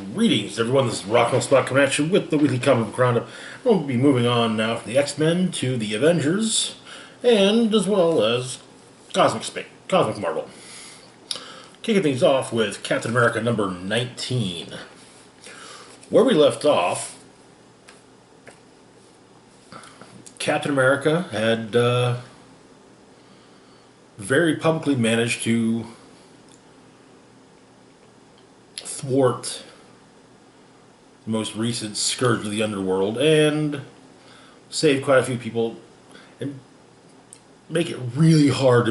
Greetings, everyone. This is Rockwell Spot coming at you with the weekly comic book roundup. We'll be moving on now from the X-Men to the Avengers, and as well as Cosmic Marvel. Kicking things off with Captain America number 19. Where we left off, Captain America had very publicly managed to thwart the most recent scourge of the underworld and save quite a few people and make it really hard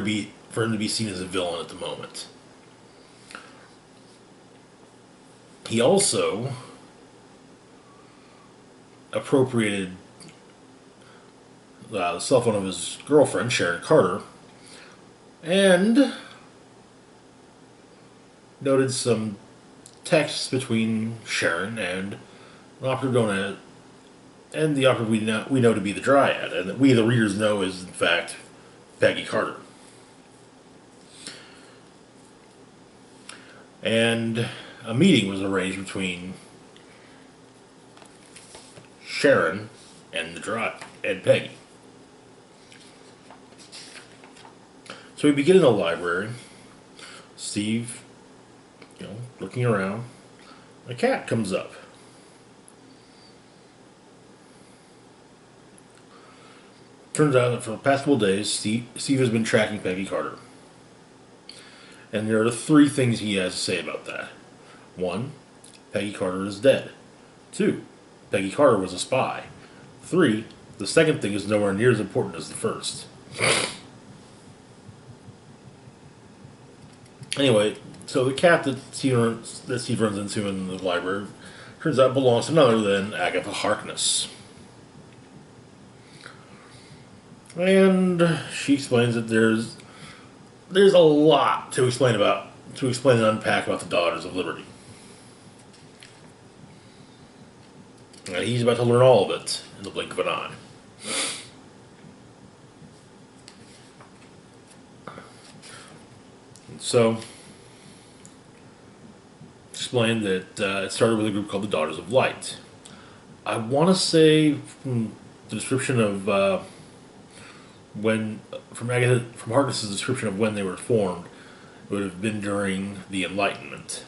for him to be seen as a villain at the moment. He also appropriated the cell phone of his girlfriend, Sharon Carter, and noted some texts between Sharon and an operative known and the operative we know to be the Dryad, and that we, the readers, know is, in fact, Peggy Carter. And a meeting was arranged between Sharon and and Peggy. So we begin in the library. Steve, looking around. A cat comes up. Turns out that for the past couple days, Steve has been tracking Peggy Carter. And there are three things he has to say about that. One, Peggy Carter is dead. Two, Peggy Carter was a spy. Three, the second thing is nowhere near as important as the first. Anyway, so the cat that Steve runs into in the library turns out belongs to none other than Agatha Harkness. And she explains that there's a lot to explain and unpack about the Daughters of Liberty. And he's about to learn all of it in the blink of an eye. So, explained that it started with a group called the Daughters of Light. I want to say from the description of from Harkness's description of when they were formed, it would have been during the Enlightenment.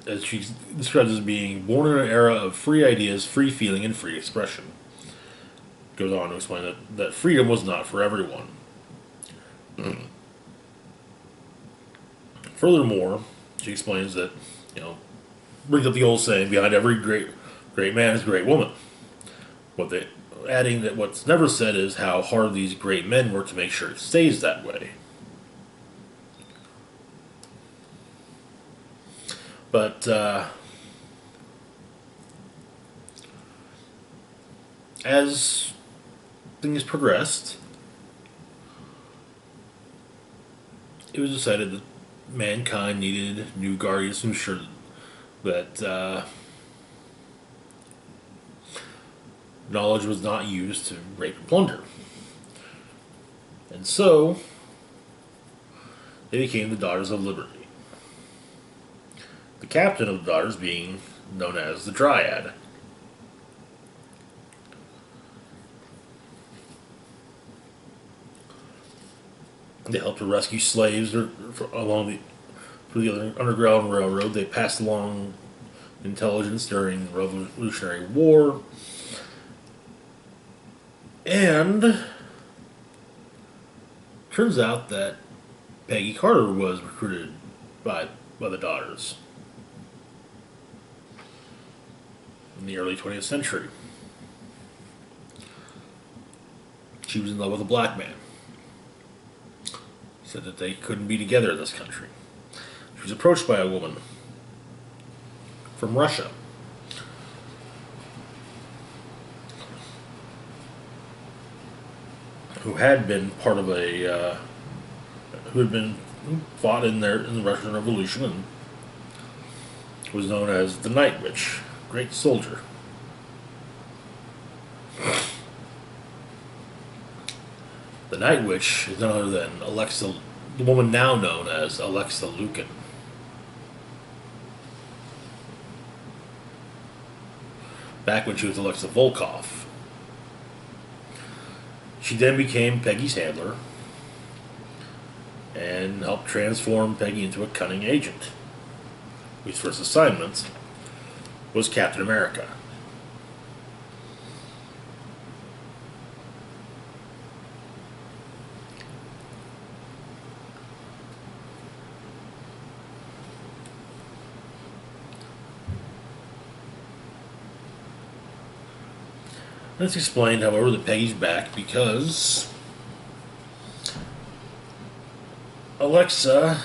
As she describes as being born in an era of free ideas, free feeling, and free expression. Goes on to explain that freedom was not for everyone. Furthermore, she explains that, brings up the old saying, behind every great man is a great woman. Adding that what's never said is how hard these great men work to make sure it stays that way. But as things progressed, it was decided that mankind needed new guardians to ensure that knowledge was not used to rape and plunder. And so, they became the Daughters of Liberty. The captain of the Daughters being known as the Dryad. They helped to rescue slaves through the Underground Railroad. They passed along intelligence during the Revolutionary War. And turns out that Peggy Carter was recruited by the Daughters in the early 20th century. She was in love with a black man. Said that they couldn't be together in this country. She was approached by a woman from Russia who had been part of who had been fought in the Russian Revolution and was known as the Night Witch, great soldier. The Night Witch is none other than the woman now known as Alexa Lukin. back when she was Alexa Volkov. She then became Peggy's handler and helped transform Peggy into a cunning agent, whose first assignment was Captain America. It's explained, however, that Peggy's back because Alexa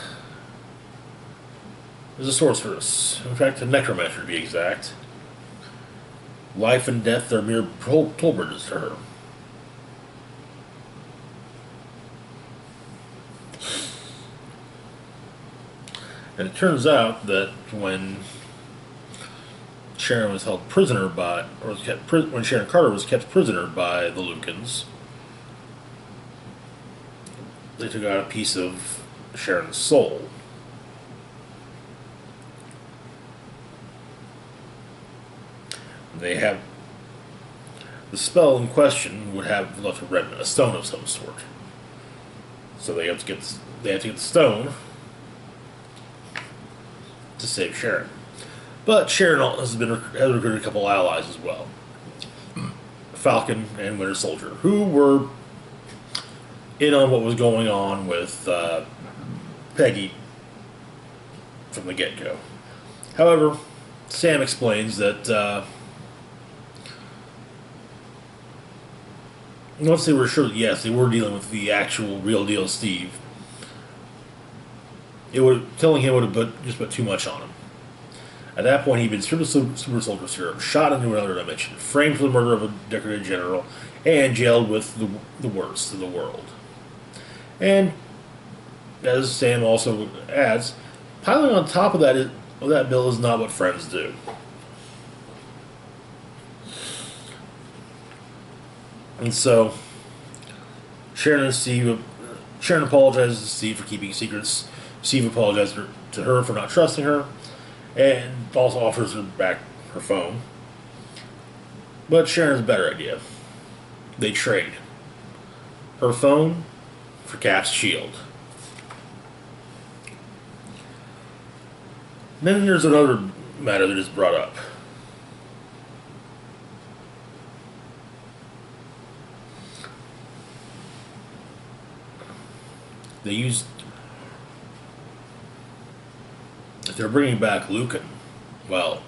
is a sorceress. In fact, a necromancer to be exact. Life and death are mere toll bridges to her. And it turns out that when Sharon was held prisoner by, or was kept, when Sharon Carter was kept prisoner by the Lucans, they took out a piece of Sharon's soul. They have the spell in question would have left a stone of some sort. So they have to get the stone to save Sharon. But Sharon has recruited a couple allies as well, Falcon and Winter Soldier, who were in on what was going on with Peggy from the get-go. However, Sam explains that once they were sure that yes, they were dealing with the actual real deal Steve, telling him would have just put too much on him. At that point, he'd been stripped of super soldier serum, shot into another dimension, framed for the murder of a decorated general, and jailed with the worst of the world. And as Sam also adds, piling on top of that bill is not what friends do. And so, Sharon apologizes to Steve for keeping secrets. Steve apologizes to her for not trusting her, and also offers her back her phone. But Sharon has a better idea. They trade her phone for Cap's shield. Then there's another matter that is brought up. If they're bringing back Lucan, well,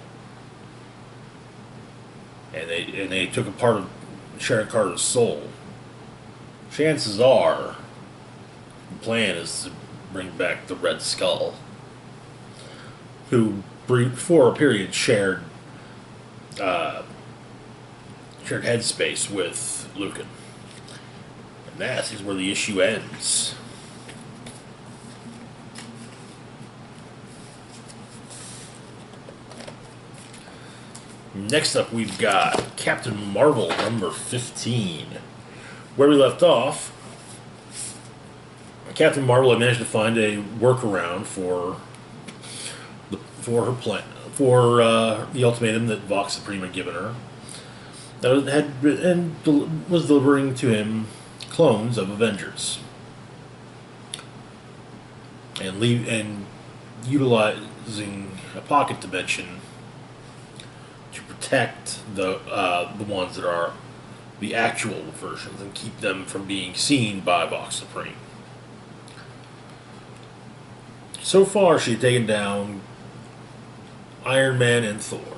and they took a part of Sharon Carter's soul, chances are the plan is to bring back the Red Skull, who for a period shared headspace with Lucan. And that is where the issue ends. Next up, we've got Captain Marvel number 15. Where we left off, Captain Marvel had managed to find a workaround for her plan, for the ultimatum that Vox Supreme had given her. That was delivering to him clones of Avengers, and utilizing a pocket dimension to protect the ones that are the actual versions and keep them from being seen by Vox Supreme. So far, she's taken down Iron Man and Thor.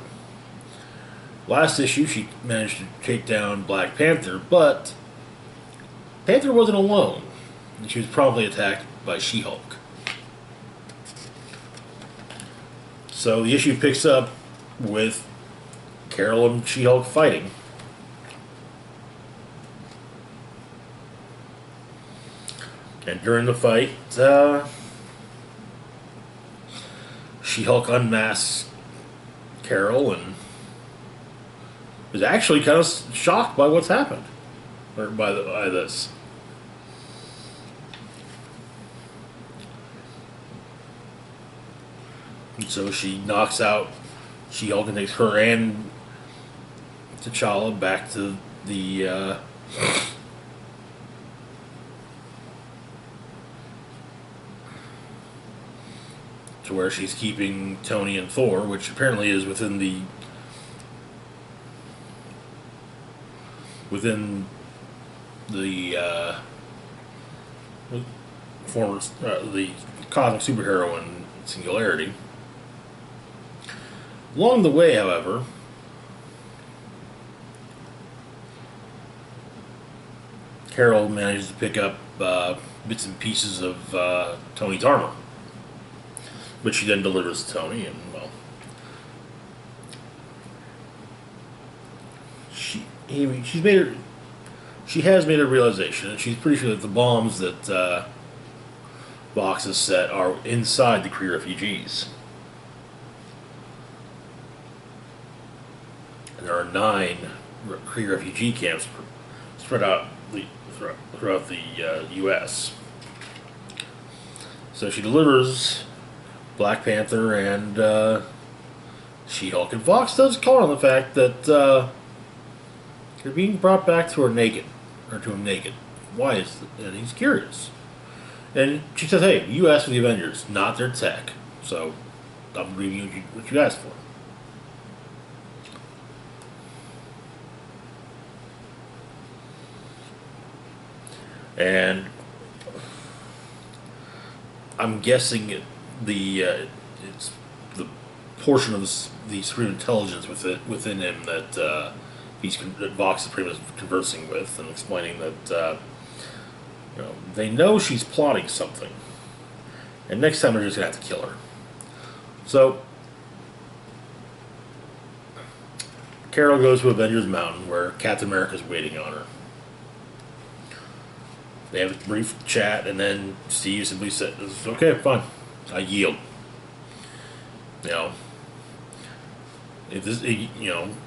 Last issue, she managed to take down Black Panther, but Panther wasn't alone, and she was promptly attacked by She-Hulk. So the issue picks up with Carol and She-Hulk fighting. And during the fight, She-Hulk unmasks Carol and is actually kind of shocked by what's happened, or by this. And so she knocks out She-Hulk and takes her and T'Challa back to the to where she's keeping Tony and Thor, which apparently is within the former the cosmic superhero in Singularity. Along the way, however, Carol manages to pick up bits and pieces of Tony's armor, which she then delivers to Tony, and well, she has made a realization, and she's pretty sure that the bombs that Vox has set are inside the Kree refugees. And there are 9 Kree refugee camps spread out throughout the U.S. So she delivers Black Panther and She-Hulk, and Vox does call on the fact that they're being brought back to him naked. Why is it? And he's curious. And she says, "Hey, you asked for the Avengers, not their tech. So I'm giving you what you asked for." And I'm guessing it's the portion of the Supreme Intelligence within him that that Vox Supreme is conversing with and explaining that they know she's plotting something, and next time they're just gonna have to kill her. So Carol goes to Avengers Mountain where Captain America's waiting on her. They have a brief chat, and then Steve simply says, "Okay, fine, I yield."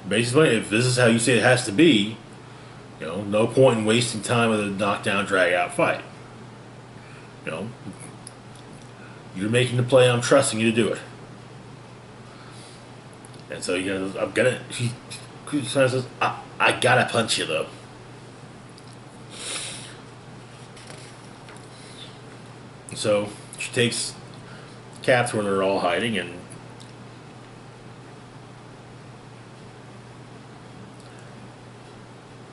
Basically, if this is how you say it has to be, no point in wasting time with a knockdown, drag out fight. You're making the play. I'm trusting you to do it. And so I'm gonna. She says, "I gotta punch you though." So she takes Cap to where they're all hiding, and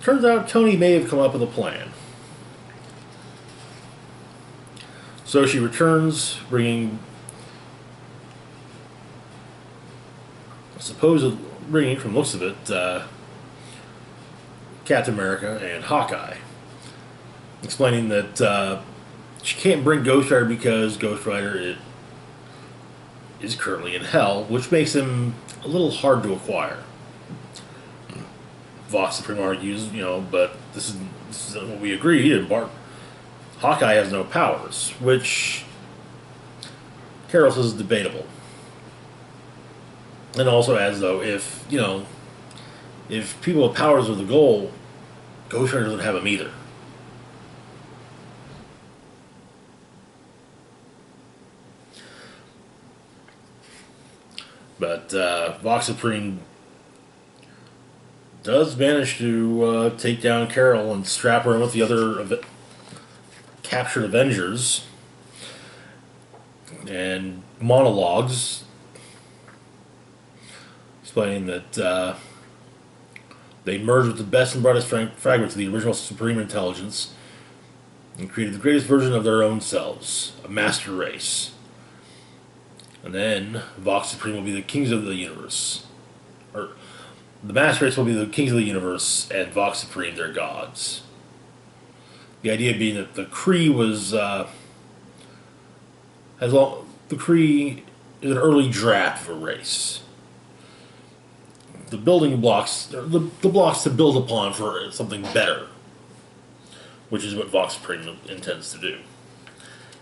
turns out Tony may have come up with a plan. So she returns, bringing from the looks of it, Captain America and Hawkeye, explaining that she can't bring Ghost Rider because Ghost Rider is currently in hell, which makes him a little hard to acquire. Vox Supreme argues, but this is what we agreed, and Hawkeye has no powers, which Carol says is debatable. And also adds, though, if people with powers are the goal, Ghost Rider doesn't have them either. But Vox Supreme does manage to take down Carol and strap her in with the other captured Avengers, and monologues explaining that they merged with the best and brightest fragments of the original Supreme Intelligence and created the greatest version of their own selves, a master race. And then Vox Supreme will be the kings of the universe. Or the master race will be the kings of the universe, and Vox Supreme their gods. The idea being that the Kree the Kree is an early draft of a race. The building blocks, the blocks to build upon for something better, which is what Vox Supreme intends to do.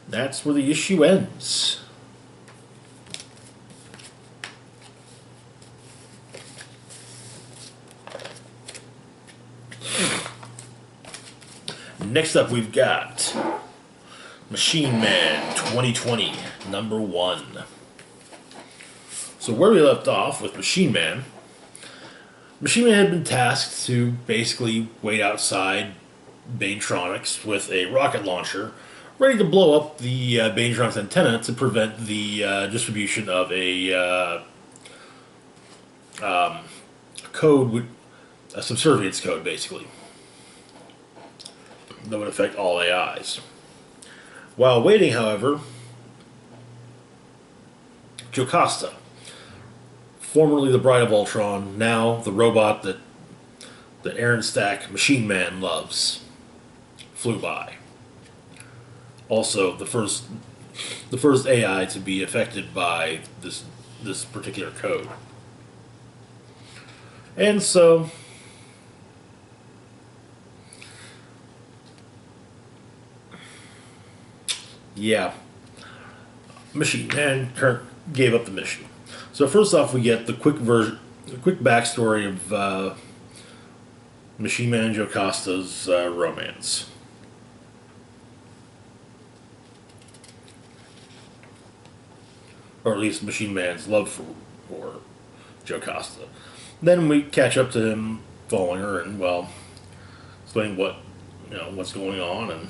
That's where the issue ends. Next up, we've got Machine Man 2020, number 1. So where we left off with Machine Man Machine Man had been tasked to basically wait outside Banetronics with a rocket launcher, ready to blow up the Banetronics antenna to prevent the distribution of code, a subservience code, basically, that would affect all AIs. While waiting, however, Jocasta, formerly the Bride of Ultron, now the robot that Aaron Stack, Machine Man, loves, flew by. Also, the first AI to be affected by this particular code. And so, yeah, Machine Man gave up the mission. So first off, we get the quick backstory of Machine Man and Jocasta's romance. Or at least Machine Man's love for Jocasta. Then we catch up to him following her and, well, explaining what's going on, and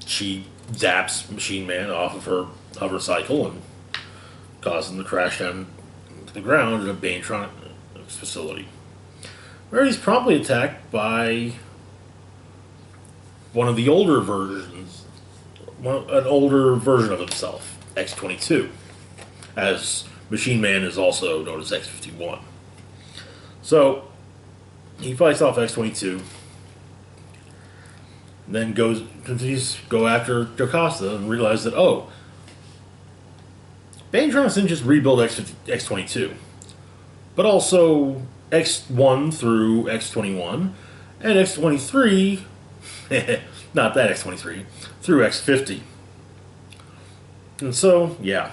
she zaps Machine Man off of her hover cycle and causes him to crash down to the ground in a Banetronics facility, where he's promptly attacked by one of the older versions, an older version of himself, X-22, as Machine Man is also known as X-51. So he fights off X-22, then continues to go after Jocasta and realizes that, Banetronics didn't just rebuild X-22, but also X1 through X-21, and X-23, not that X-23, through X-50. And so, yeah,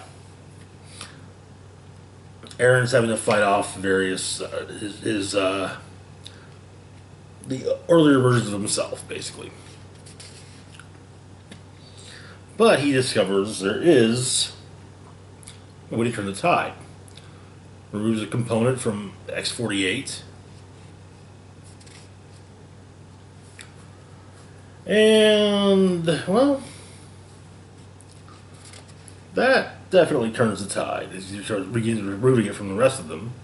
Aaron's having to fight off various, the earlier versions of himself, basically. But he discovers there is a way to turn the tide. Removes a component from X-48. And, well, that definitely turns the tide as he begins removing it from the rest of them.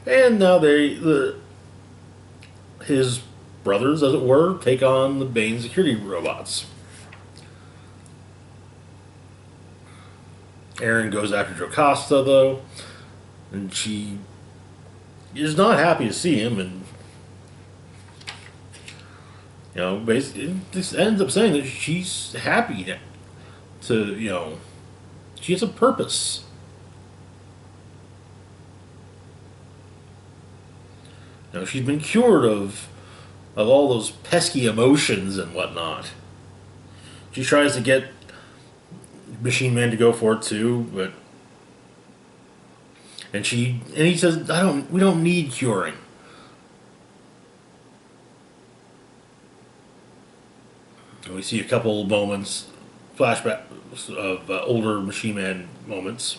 And now his brothers, as it were, take on the Bane security robots. Aaron goes after Jocasta, though, and she is not happy to see him, and basically, this ends up saying that she's happy to, she has a purpose. She's been cured of all those pesky emotions and whatnot. She tries to get Machine Man to go for it too, and he says, we don't need curing. And we see a couple moments, flashbacks of older Machine Man moments.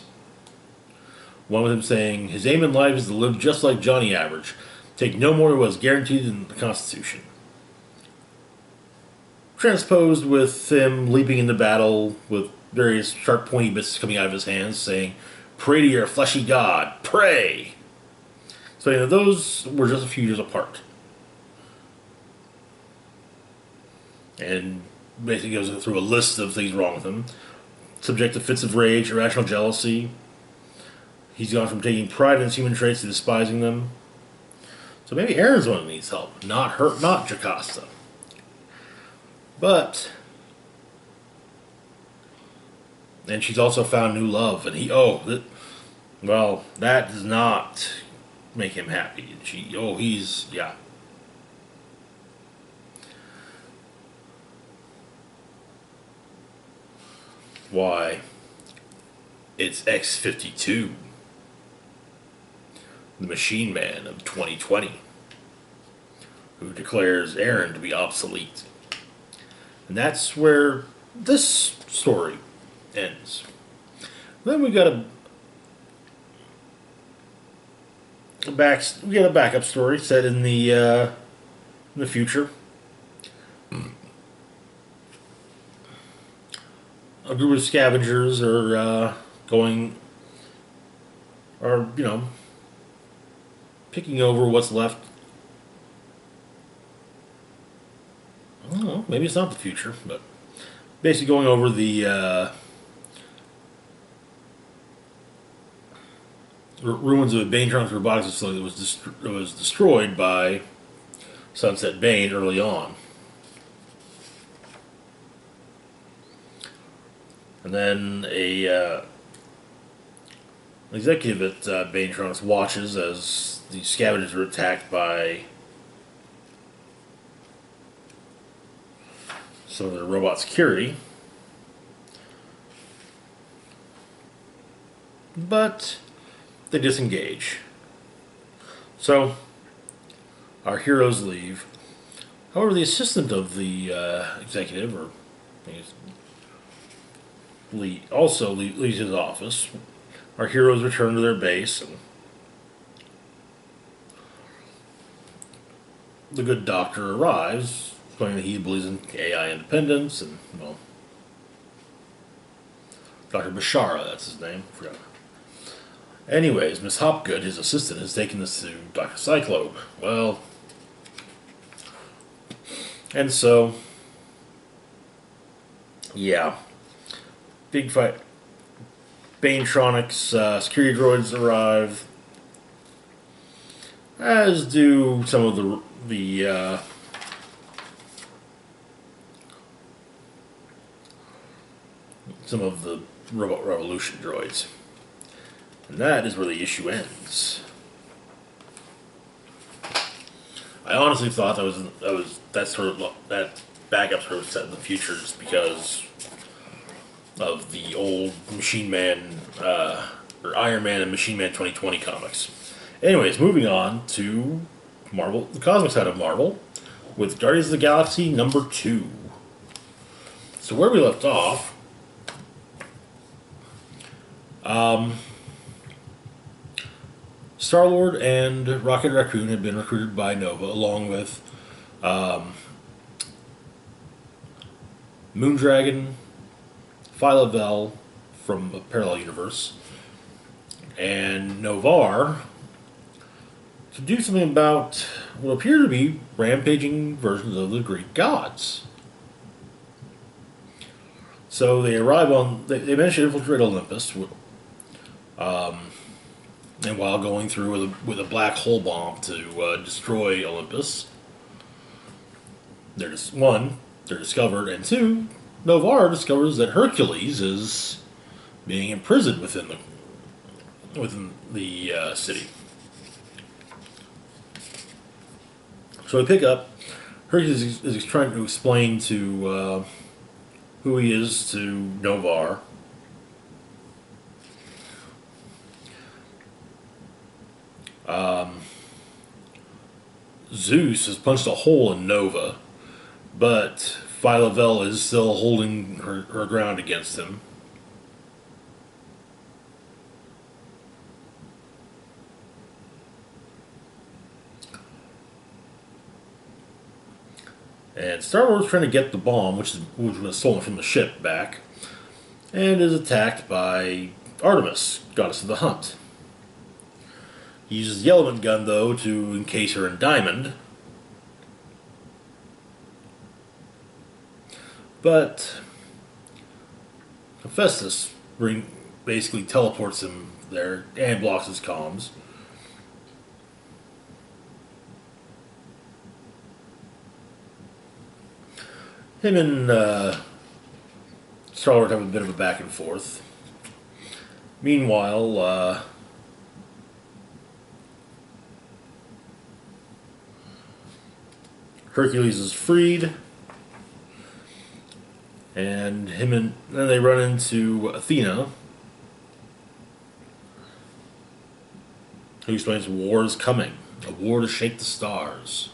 One with him saying, his aim in life is to live just like Johnny Average, take no more than was guaranteed in the Constitution. Transposed with him leaping into battle with various sharp pointy bits coming out of his hands, saying, pray to your fleshy god, pray! So those were just a few years apart. And basically goes through a list of things wrong with him. Subject to fits of rage, irrational jealousy. He's gone from taking pride in his human traits to despising them. So maybe Aaron's the one who needs help, not her, not Jocasta. But, and she's also found new love, and that does not make him happy. And yeah. Why, it's X-52, the Machine Man of 2020, who declares Aaron to be obsolete. And that's where this story ends. Then we got we get a backup story set in the future. A group of scavengers going are picking over what's left. I don't know. Maybe it's not the future, but basically going over the ruins of a Banetronics robotics facility that was destroyed by Sunset Bane early on. And then a executive at Banetronics watches as the scavengers are attacked by some of the robot security. But they disengage. So our heroes leave. However, the assistant of the executive, or I guess, leaves his office. Our heroes return to their base, and the good doctor arrives, claiming that he believes in AI independence, and well, Dr. Bashara, that's his name. Forgot. Anyways, Miss Hopgood, his assistant, has taken this to Dr. Cyclope. Well, and so, yeah, big fight. Banetronics security droids arrive, as do some of the some of the Robot Revolution droids. And that is where the issue ends. I honestly thought that backup sort of set in the future just because of the old Machine Man or Iron Man and Machine Man 2020 comics. Anyways, moving on to Marvel, the cosmic side of Marvel, with Guardians of the Galaxy #2. So where we left off, Star-Lord and Rocket Raccoon had been recruited by Nova, along with Moondragon, Phyla-Vell from a parallel universe, and Novar to do something about what appear to be rampaging versions of the Greek gods. So they arrive they manage to infiltrate Olympus, and while going through with a black hole bomb to destroy Olympus, they're discovered, and two, Novar discovers that Hercules is being imprisoned within the city. So we pick up. Hercules is trying to explain to who he is to Novar. Zeus has punched a hole in Nova, but Phyla-Vell is still holding her ground against him. And Star-Lord's trying to get the bomb, which was stolen from the ship, back, and is attacked by Artemis, goddess of the hunt. He uses the element gun, though, to encase her in diamond. But Hephaestus basically teleports him there and blocks his comms. Him and Star-Lord have a bit of a back and forth. Meanwhile, Hercules is freed, and then they run into Athena, who explains war is coming, a war to shake the stars.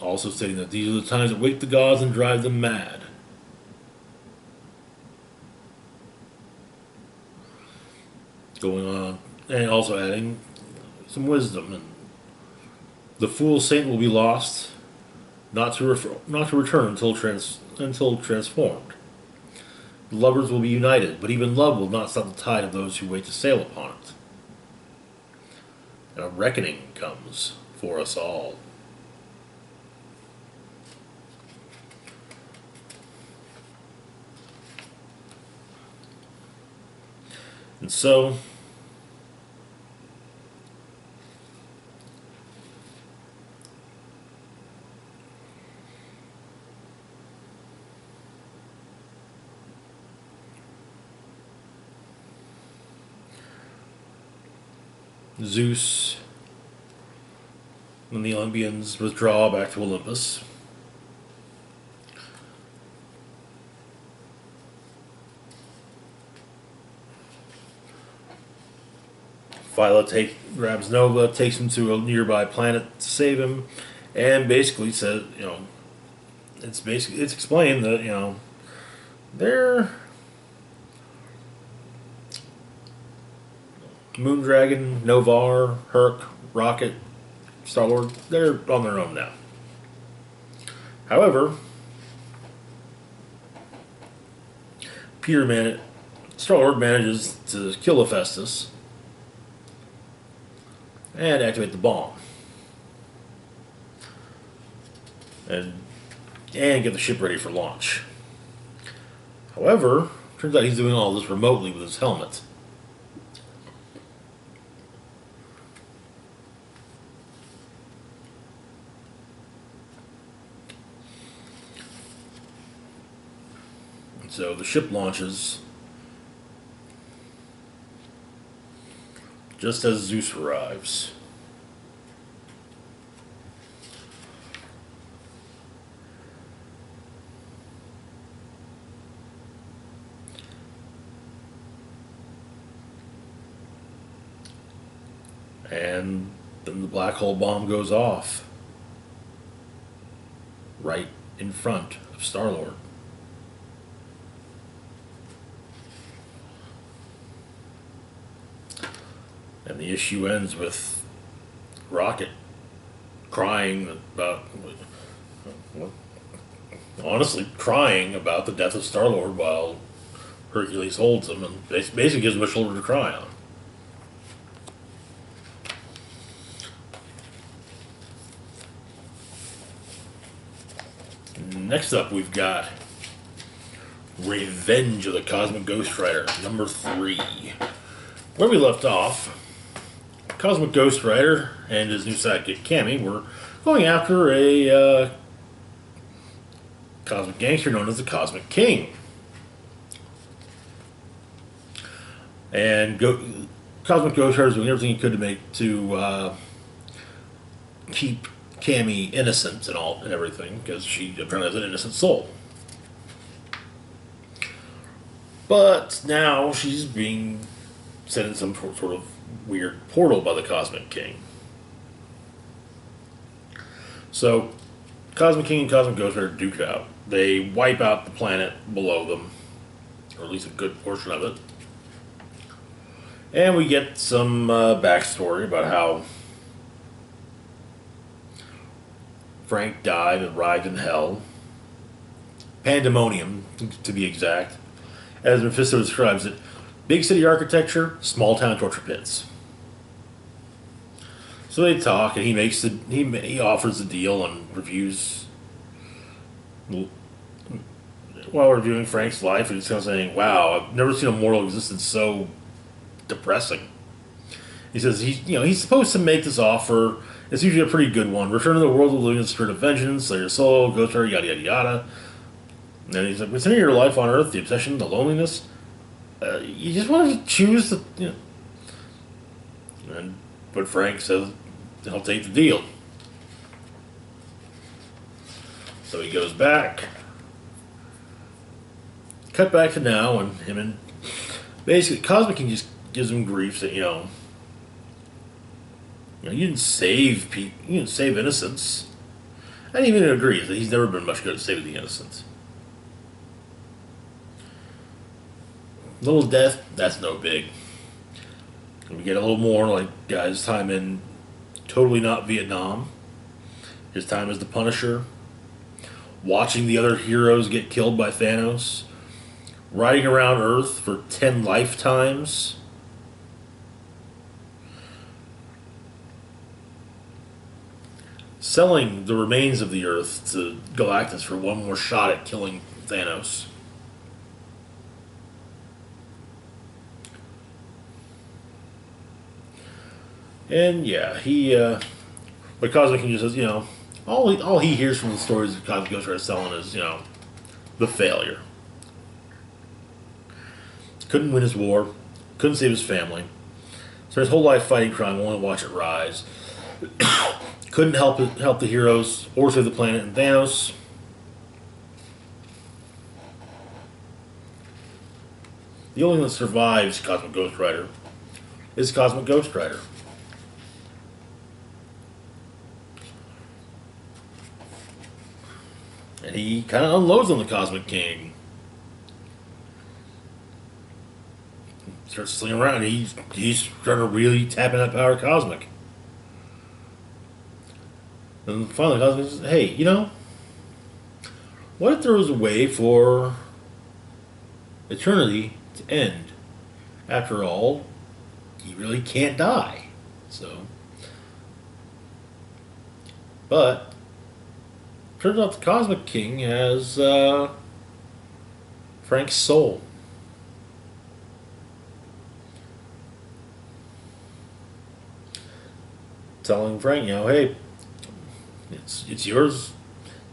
Also stating that these are the times that wake the gods and drive them mad. going on, and also adding some wisdom. And the fool saint will be lost, not to return until transformed. The lovers will be united, but even love will not stop the tide of those who wait to sail upon it. And a reckoning comes for us all. And so, Zeus and the Olympians withdraw back to Olympus. Phyla grabs Nova, takes him to a nearby planet to save him, and basically says, it's explained that they're Moondragon, Novar, Herc, Rocket, Star-Lord, they're on their own now. However, Star-Lord manages to kill Hephaestus and activate the bomb. And get the ship ready for launch. However, turns out he's doing all this remotely with his helmet. So the ship launches just as Zeus arrives. And then the black hole bomb goes off right in front of Star-Lord. And the issue ends with Rocket crying about, honestly, crying about the death of Star-Lord while Hercules holds him and basically gives him a shoulder to cry on. Next up, we've got Revenge of the Cosmic Ghost Rider, number 3. Where we left off, Cosmic Ghost Rider and his new sidekick Cammy were going after a cosmic gangster known as the Cosmic King. And Cosmic Ghost Rider was doing everything he could to keep Cammy innocent and everything, because she apparently has an innocent soul. But now she's being sent in some sort of weird portal by the Cosmic King. So, Cosmic King and Cosmic Ghost Rider duke it out. They wipe out the planet below them, or at least a good portion of it. And we get some backstory about how Frank died and arrived in hell. Pandemonium, to be exact. As Mephisto describes it, big city architecture, small town torture pits. So they talk, and he offers the deal and reviews. While reviewing Frank's life, and he's kind of saying, "Wow, I've never seen a mortal existence so depressing." He says he's supposed to make this offer. It's usually a pretty good one. Return to the world of the living in the spirit of vengeance, slay your soul, ghost rider, yada yada yada. And then he's like, considering your life on Earth, the obsession, the loneliness, you just want to choose the, but Frank says he'll take the deal. So he goes back. Cut back to now, and him and basically Cosmic King just gives him grief that you didn't save people, you didn't save innocents. And he even agrees that he's never been much good at saving the innocents. Little death, that's no big. And we get a little more like his time in totally not Vietnam, his time as the Punisher, watching the other heroes get killed by Thanos, riding around Earth for 10 lifetimes. Selling the remains of the Earth to Galactus for one more shot at killing Thanos. And yeah, but Cosmic King just says, all he hears from the stories that Cosmic Ghost Rider is selling is, the failure. Couldn't win his war, couldn't save his family. So his whole life fighting crime, only to watch it rise. Couldn't help the heroes or save the planet and Thanos. The only one that survives Cosmic Ghost Rider is Cosmic Ghost Rider. And he kind of unloads on the Cosmic King. Starts slinging around. He's starting to really tap into that power of Cosmic. And finally, Cosmic says, hey, what if there was a way for eternity to end? After all, you really can't die. But turns out the Cosmic King has Frank's soul. Telling Frank, hey, it's yours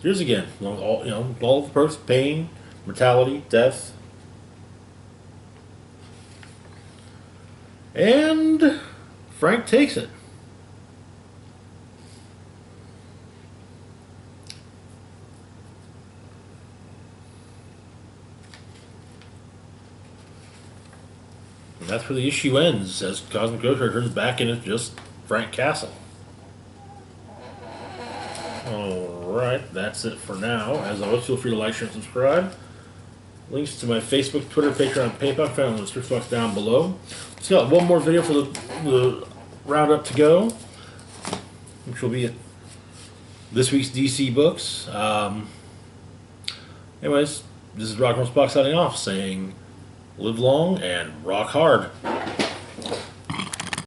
again. All the perks, pain, mortality, death. And Frank takes it. And that's where the issue ends, as Cosmic Ghost Rider turns back into just Frank Castle. Alright, that's it for now. As always, feel free to like, share, and subscribe. Links to my Facebook, Twitter, Patreon, and PayPal found in the description box down below. Still got one more video for the roundup to go, which will be this week's DC books. Anyways, this is Rock Box signing off, saying live long and rock hard.